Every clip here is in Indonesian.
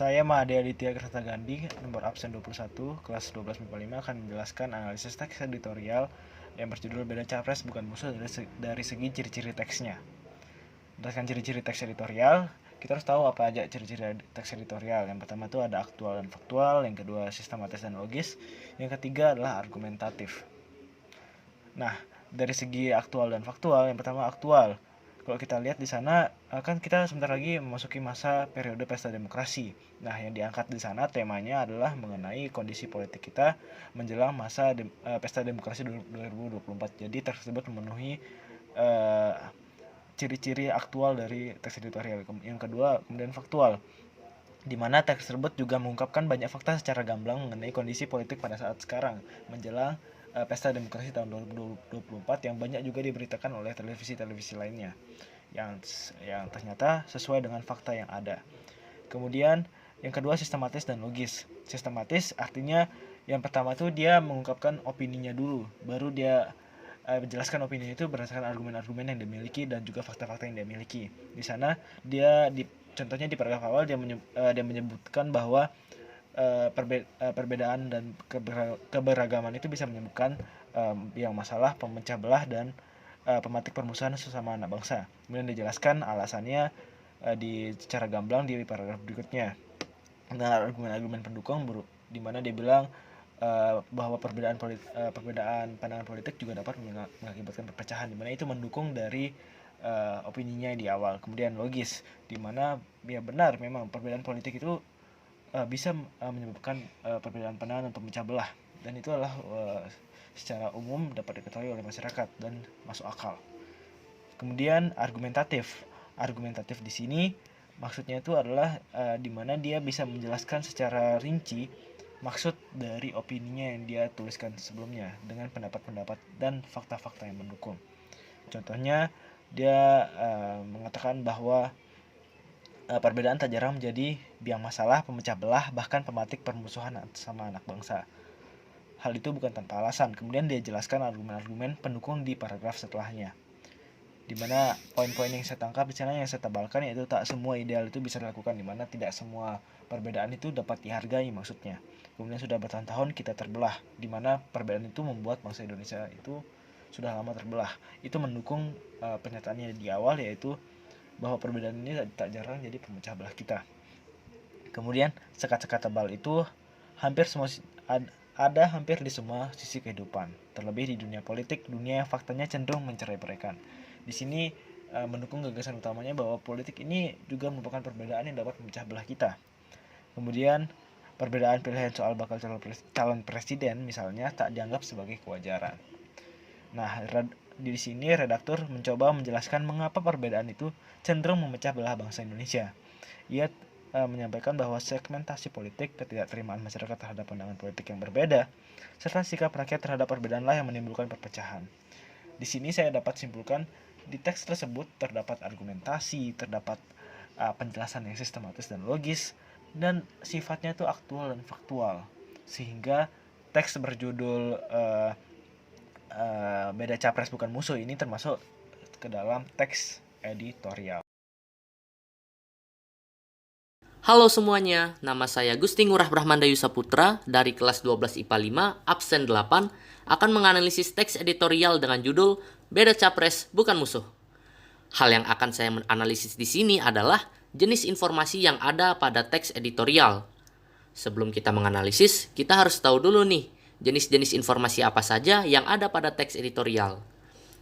Saya Mahadi Aditya Kertagandhi, nomor absen 21, kelas 12 MIPA 5 akan menjelaskan analisis teks editorial yang berjudul Beda Capres Bukan Musuh dari segi ciri-ciri teksnya. Berdasarkan ciri-ciri teks editorial, kita harus tahu apa aja ciri-ciri teks editorial. Yang pertama itu ada aktual dan faktual, yang kedua sistematis dan logis, yang ketiga adalah argumentatif. Nah, dari segi aktual dan faktual, yang pertama aktual. Kalau kita lihat di sana, kan kita sebentar lagi memasuki masa periode pesta demokrasi. Nah, yang diangkat di sana temanya adalah mengenai kondisi politik kita menjelang masa pesta demokrasi 2024. Jadi tersebut memenuhi uh, ciri-ciri aktual dari teks editorial. Yang kedua, kemudian faktual, di mana teks tersebut juga mengungkapkan banyak fakta secara gamblang mengenai kondisi politik pada saat sekarang menjelang pesta demokrasi tahun 2024 yang banyak juga diberitakan oleh televisi-televisi lainnya yang ternyata sesuai dengan fakta yang ada. Kemudian yang kedua sistematis dan logis. Sistematis artinya yang pertama tuh dia mengungkapkan opininya dulu, baru dia menjelaskan opini itu berdasarkan argumen-argumen yang dimiliki dan juga fakta-fakta yang dia miliki. Di sana contohnya di paragraf awal dia menyebutkan bahwa perbedaan dan keberagaman itu bisa menyebabkan yang masalah pemecah belah dan pematik permusuhan sesama anak bangsa. Kemudian dijelaskan alasannya secara gamblang di paragraf berikutnya. Dengan argumen-argumen pendukung di mana dia bilang bahwa perbedaan pandangan politik juga dapat mengakibatkan perpecahan, di mana itu mendukung dari opininya di awal. Kemudian logis, di mana ya benar memang perbedaan politik itu bisa menyebabkan perbedaan pandangan dan pemecah belah, dan itu adalah secara umum dapat diketahui oleh masyarakat dan masuk akal. Kemudian argumentatif di sini maksudnya itu adalah di mana dia bisa menjelaskan secara rinci maksud dari opininya yang dia tuliskan sebelumnya dengan pendapat-pendapat dan fakta-fakta yang mendukung. Contohnya dia mengatakan bahwa perbedaan tak jarang menjadi biang masalah, pemecah belah, bahkan pematik permusuhan sama anak bangsa. Hal itu bukan tanpa alasan. Kemudian dia jelaskan argumen-argumen pendukung di paragraf setelahnya, di mana poin-poin yang saya tangkap di sana yang saya tebalkan yaitu tak semua ideal itu bisa dilakukan, di mana tidak semua perbedaan itu dapat dihargai maksudnya. Kemudian sudah bertahun-tahun kita terbelah, di mana perbedaan itu membuat bangsa Indonesia itu sudah lama terbelah. Itu mendukung pernyataannya di awal, yaitu bahwa perbedaan ini tak jarang jadi pemecah belah kita. Kemudian sekat-sekat tebal itu hampir di semua sisi kehidupan, terlebih di dunia politik, dunia yang faktanya cenderung mencerai-beraikan. Di sini mendukung gagasan utamanya bahwa politik ini juga merupakan perbedaan yang dapat memecah belah kita. Kemudian perbedaan pilihan soal bakal calon presiden misalnya tak dianggap sebagai kewajaran. Nah, di sini redaktur mencoba menjelaskan mengapa perbedaan itu cenderung memecah belah bangsa Indonesia. Ia menyampaikan bahwa segmentasi politik, ketidakterimaan masyarakat terhadap pandangan politik yang berbeda, serta sikap rakyat terhadap perbedaanlah yang menimbulkan perpecahan. Di sini saya dapat simpulkan di teks tersebut terdapat argumentasi, terdapat penjelasan yang sistematis dan logis, dan sifatnya itu aktual dan faktual, sehingga teks berjudul Beda Capres Bukan Musuh ini termasuk ke dalam teks editorial. Halo semuanya, nama saya Gusti Ngurah Brahmandayu Saputra dari kelas 12 IPA 5, absen 8, akan menganalisis teks editorial dengan judul Beda Capres Bukan Musuh. Hal yang akan saya menganalisis di sini adalah jenis informasi yang ada pada teks editorial. Sebelum kita menganalisis, kita harus tahu dulu nih, jenis-jenis informasi apa saja yang ada pada teks editorial.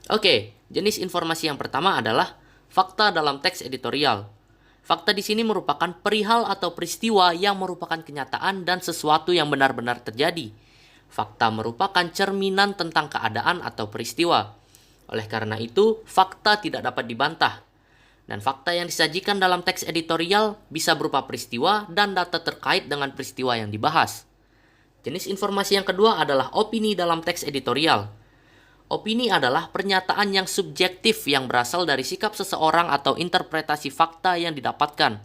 Oke, jenis informasi yang pertama adalah fakta dalam teks editorial. Fakta di sini merupakan perihal atau peristiwa yang merupakan kenyataan dan sesuatu yang benar-benar terjadi. Fakta merupakan cerminan tentang keadaan atau peristiwa. Oleh karena itu, fakta tidak dapat dibantah. Dan fakta yang disajikan dalam teks editorial bisa berupa peristiwa dan data terkait dengan peristiwa yang dibahas. Jenis informasi yang kedua adalah opini dalam teks editorial. Opini adalah pernyataan yang subjektif yang berasal dari sikap seseorang atau interpretasi fakta yang didapatkan.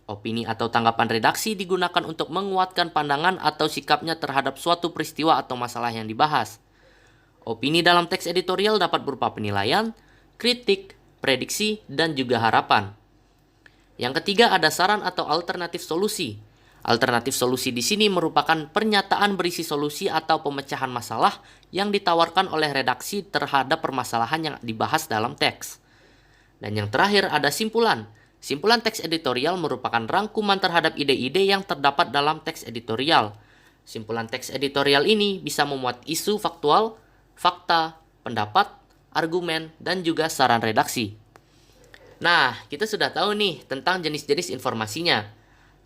Opini atau tanggapan redaksi digunakan untuk menguatkan pandangan atau sikapnya terhadap suatu peristiwa atau masalah yang dibahas. Opini dalam teks editorial dapat berupa penilaian, kritik, prediksi, dan juga harapan. Yang ketiga ada saran atau alternatif solusi. Alternatif solusi di sini merupakan pernyataan berisi solusi atau pemecahan masalah yang ditawarkan oleh redaksi terhadap permasalahan yang dibahas dalam teks. Dan yang terakhir ada simpulan. Simpulan teks editorial merupakan rangkuman terhadap ide-ide yang terdapat dalam teks editorial. Simpulan teks editorial ini bisa memuat isu faktual, fakta, pendapat, argumen, dan juga saran redaksi. Nah, kita sudah tahu nih tentang jenis-jenis informasinya.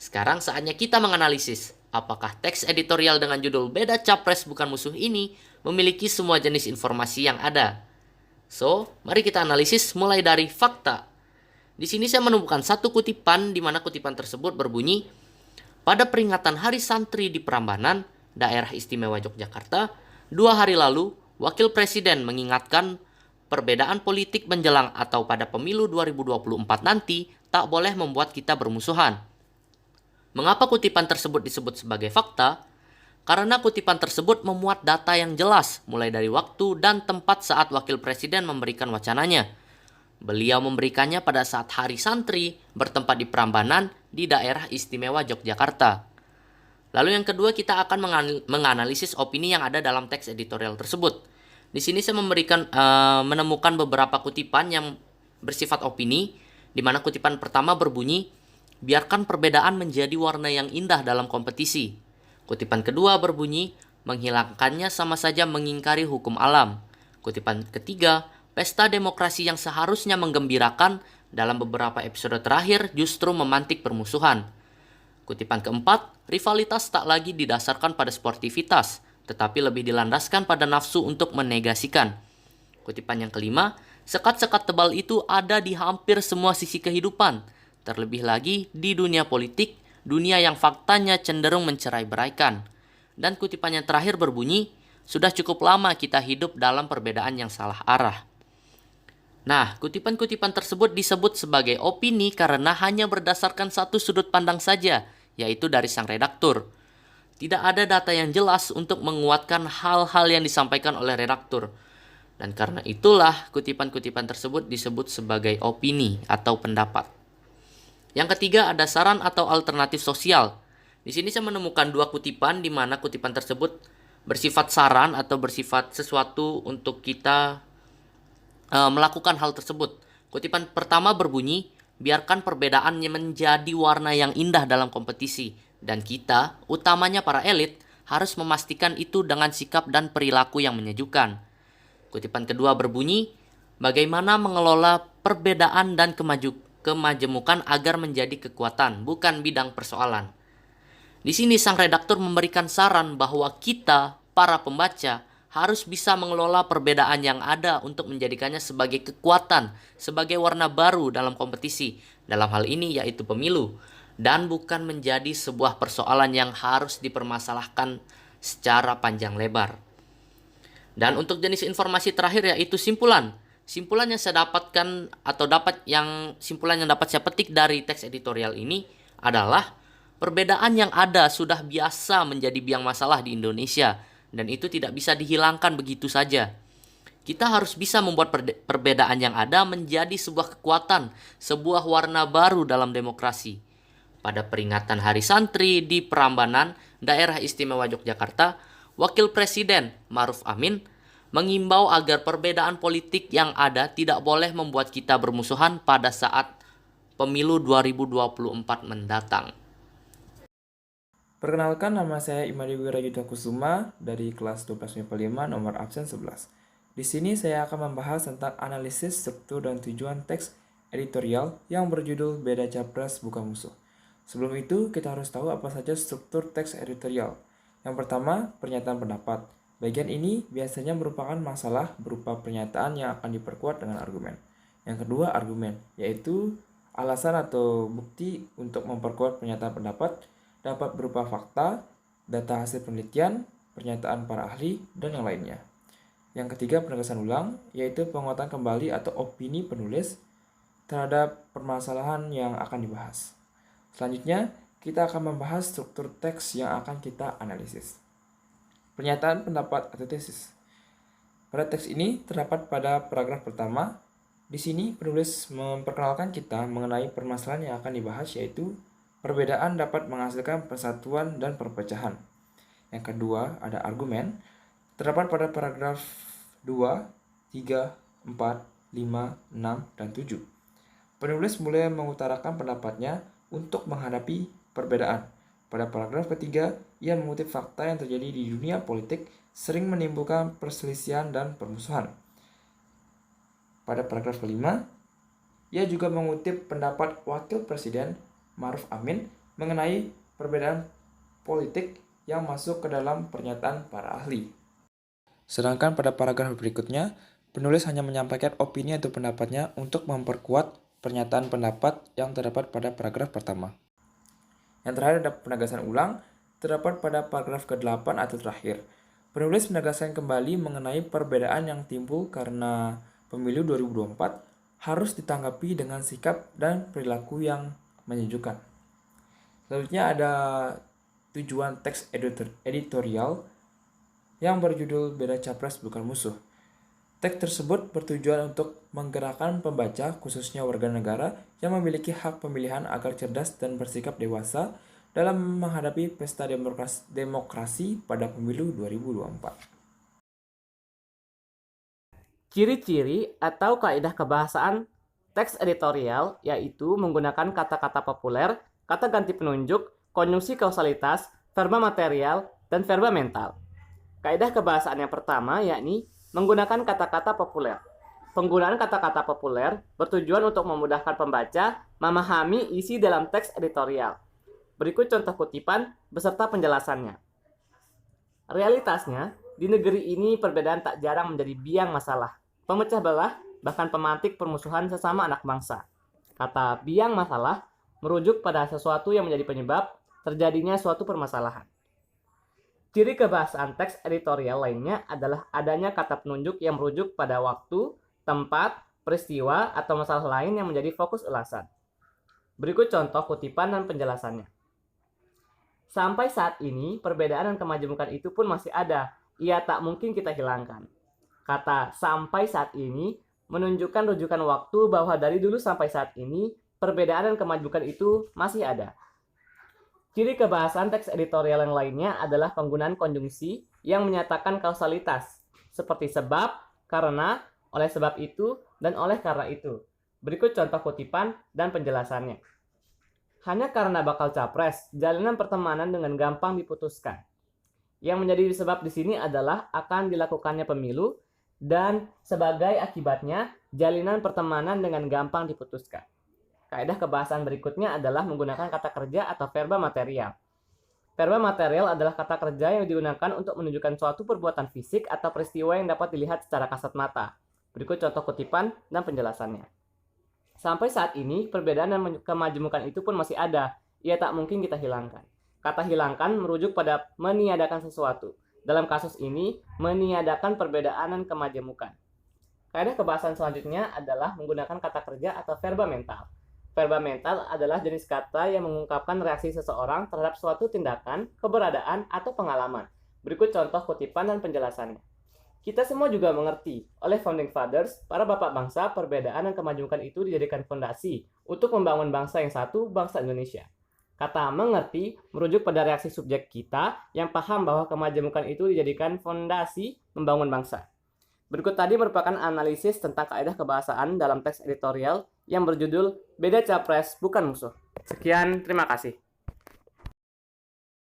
Sekarang saatnya kita menganalisis apakah teks editorial dengan judul "Beda Capres Bukan Musuh" ini memiliki semua jenis informasi yang ada. So, mari kita analisis mulai dari fakta. Di sini saya menemukan satu kutipan di mana kutipan tersebut berbunyi, pada peringatan Hari Santri di Prambanan, Daerah Istimewa Yogyakarta, 2 hari lalu, Wakil Presiden mengingatkan perbedaan politik menjelang atau pada pemilu 2024 nanti tak boleh membuat kita bermusuhan. Mengapa kutipan tersebut disebut sebagai fakta? Karena kutipan tersebut memuat data yang jelas, mulai dari waktu dan tempat saat Wakil Presiden memberikan wacananya. Beliau memberikannya pada saat Hari Santri bertempat di Prambanan di Daerah Istimewa Yogyakarta. Lalu yang kedua, kita akan menganalisis opini yang ada dalam teks editorial tersebut. Di sini saya menemukan beberapa kutipan yang bersifat opini, di mana kutipan pertama berbunyi, biarkan perbedaan menjadi warna yang indah dalam kompetisi. Kutipan kedua berbunyi, menghilangkannya sama saja mengingkari hukum alam. Kutipan ketiga, pesta demokrasi yang seharusnya menggembirakan dalam beberapa episode terakhir justru memantik permusuhan. Kutipan keempat, rivalitas tak lagi didasarkan pada sportivitas, tetapi lebih dilandaskan pada nafsu untuk menegasikan. Kutipan yang kelima, sekat-sekat tebal itu ada di hampir semua sisi kehidupan, terlebih lagi di dunia politik, dunia yang faktanya cenderung mencerai-beraikan. Dan kutipan yang terakhir berbunyi, sudah cukup lama kita hidup dalam perbedaan yang salah arah. Nah, kutipan-kutipan tersebut disebut sebagai opini karena hanya berdasarkan satu sudut pandang saja, yaitu dari sang redaktur. Tidak ada data yang jelas untuk menguatkan hal-hal yang disampaikan oleh redaktur. Dan karena itulah kutipan-kutipan tersebut disebut sebagai opini atau pendapat. Yang ketiga ada saran atau alternatif sosial. Di sini saya menemukan 2 kutipan di mana kutipan tersebut bersifat saran atau bersifat sesuatu untuk kita melakukan hal tersebut. Kutipan pertama berbunyi, biarkan perbedaannya menjadi warna yang indah dalam kompetisi. Dan kita, utamanya para elit, harus memastikan itu dengan sikap dan perilaku yang menyejukkan. Kutipan kedua berbunyi, bagaimana mengelola perbedaan dan kemajemukan agar menjadi kekuatan, bukan bidang persoalan. Di sini sang redaktur memberikan saran bahwa kita, para pembaca, harus bisa mengelola perbedaan yang ada untuk menjadikannya sebagai kekuatan, sebagai warna baru dalam kompetisi, dalam hal ini yaitu pemilu, dan bukan menjadi sebuah persoalan yang harus dipermasalahkan secara panjang lebar. Dan untuk jenis informasi terakhir yaitu simpulan. Simpulan yang saya dapatkan atau simpulan yang dapat saya petik dari teks editorial ini adalah perbedaan yang ada sudah biasa menjadi biang masalah di Indonesia dan itu tidak bisa dihilangkan begitu saja. Kita harus bisa membuat perbedaan yang ada menjadi sebuah kekuatan, sebuah warna baru dalam demokrasi. Pada peringatan Hari Santri di Prambanan, Daerah Istimewa Yogyakarta, Wakil Presiden Ma'ruf Amin mengimbau agar perbedaan politik yang ada tidak boleh membuat kita bermusuhan pada saat pemilu 2024 mendatang. Perkenalkan, nama saya Imadi Wirayuda Kusuma dari kelas 12 MIPA 5 nomor absen 11. Di sini saya akan membahas tentang analisis struktur dan tujuan teks editorial yang berjudul Beda Capres Bukan Musuh. Sebelum itu, kita harus tahu apa saja struktur teks editorial. Yang pertama, pernyataan pendapat. Bagian ini biasanya merupakan masalah berupa pernyataan yang akan diperkuat dengan argumen. Yang kedua, argumen, yaitu alasan atau bukti untuk memperkuat pernyataan pendapat dapat berupa fakta, data hasil penelitian, pernyataan para ahli, dan yang lainnya. Yang ketiga, penegasan ulang, yaitu penguatan kembali atau opini penulis terhadap permasalahan yang akan dibahas. Selanjutnya, kita akan membahas struktur teks yang akan kita analisis. Pernyataan pendapat atau tesis. Pada teks ini terdapat pada paragraf pertama. Di sini penulis memperkenalkan kita mengenai permasalahan yang akan dibahas, yaitu perbedaan dapat menghasilkan persatuan dan perpecahan. Yang kedua, ada argumen. Terdapat pada paragraf 2, 3, 4, 5, 6, dan 7. Penulis mulai mengutarakan pendapatnya untuk menghadapi perbedaan. Pada paragraf ketiga, ia mengutip fakta yang terjadi di dunia politik sering menimbulkan perselisihan dan permusuhan. Pada paragraf kelima, ia juga mengutip pendapat Wakil Presiden Maruf Amin mengenai perbedaan politik yang masuk ke dalam pernyataan para ahli. Sedangkan pada paragraf berikutnya, penulis hanya menyampaikan opini atau pendapatnya untuk memperkuat pernyataan pendapat yang terdapat pada paragraf pertama. Yang terakhir ada penegasan ulang, terdapat pada paragraf ke-8 atau terakhir. Penulis menegaskan kembali mengenai perbedaan yang timbul karena pemilu 2024 harus ditanggapi dengan sikap dan perilaku yang menyejukkan. Selanjutnya ada tujuan teks editorial yang berjudul Beda Capres Bukan Musuh. Teks tersebut bertujuan untuk menggerakkan pembaca, khususnya warga negara yang memiliki hak pemilihan agar cerdas dan bersikap dewasa dalam menghadapi pesta demokrasi pada pemilu 2024. Ciri-ciri atau kaidah kebahasaan teks editorial yaitu menggunakan kata-kata populer, kata ganti penunjuk, konjungsi kausalitas, verba material, dan verba mental. Kaidah kebahasaan yang pertama yakni menggunakan kata-kata populer. Penggunaan kata-kata populer bertujuan untuk memudahkan pembaca memahami isi dalam teks editorial. Berikut contoh kutipan beserta penjelasannya. Realitasnya, di negeri ini perbedaan tak jarang menjadi biang masalah, pemecah belah, bahkan pemantik permusuhan sesama anak bangsa. Kata biang masalah merujuk pada sesuatu yang menjadi penyebab terjadinya suatu permasalahan. Ciri kebahasaan teks editorial lainnya adalah adanya kata penunjuk yang merujuk pada waktu, tempat, peristiwa, atau masalah lain yang menjadi fokus ulasan. Berikut contoh kutipan dan penjelasannya. Sampai saat ini, perbedaan dan kemajemukan itu pun masih ada. Ia tak mungkin kita hilangkan. Kata sampai saat ini menunjukkan rujukan waktu bahwa dari dulu sampai saat ini, perbedaan dan kemajemukan itu masih ada. Ciri kebahasaan teks editorial yang lainnya adalah penggunaan konjungsi yang menyatakan kausalitas, seperti sebab, karena, oleh sebab itu, dan oleh karena itu. Berikut contoh kutipan dan penjelasannya. Hanya karena bakal capres, jalinan pertemanan dengan gampang diputuskan. Yang menjadi sebab di sini adalah akan dilakukannya pemilu, dan sebagai akibatnya, jalinan pertemanan dengan gampang diputuskan. Kaidah kebahasaan berikutnya adalah menggunakan kata kerja atau verba material. Verba material adalah kata kerja yang digunakan untuk menunjukkan suatu perbuatan fisik atau peristiwa yang dapat dilihat secara kasat mata. Berikut contoh kutipan dan penjelasannya. Sampai saat ini, perbedaan dan kemajemukan itu pun masih ada. Ia tak mungkin kita hilangkan. Kata hilangkan merujuk pada meniadakan sesuatu. Dalam kasus ini, meniadakan perbedaan dan kemajemukan. Kaidah kebahasaan selanjutnya adalah menggunakan kata kerja atau verba mental. Verba mental adalah jenis kata yang mengungkapkan reaksi seseorang terhadap suatu tindakan, keberadaan, atau pengalaman. Berikut contoh kutipan dan penjelasannya. Kita semua juga mengerti, oleh Founding Fathers, para bapak bangsa, perbedaan dan kemajemukan itu dijadikan fondasi untuk membangun bangsa yang satu, bangsa Indonesia. Kata mengerti merujuk pada reaksi subjek kita yang paham bahwa kemajemukan itu dijadikan fondasi membangun bangsa. Berikut tadi merupakan analisis tentang kaidah kebahasaan dalam teks editorial yang berjudul Beda Capres Bukan Musuh. Sekian, terima kasih.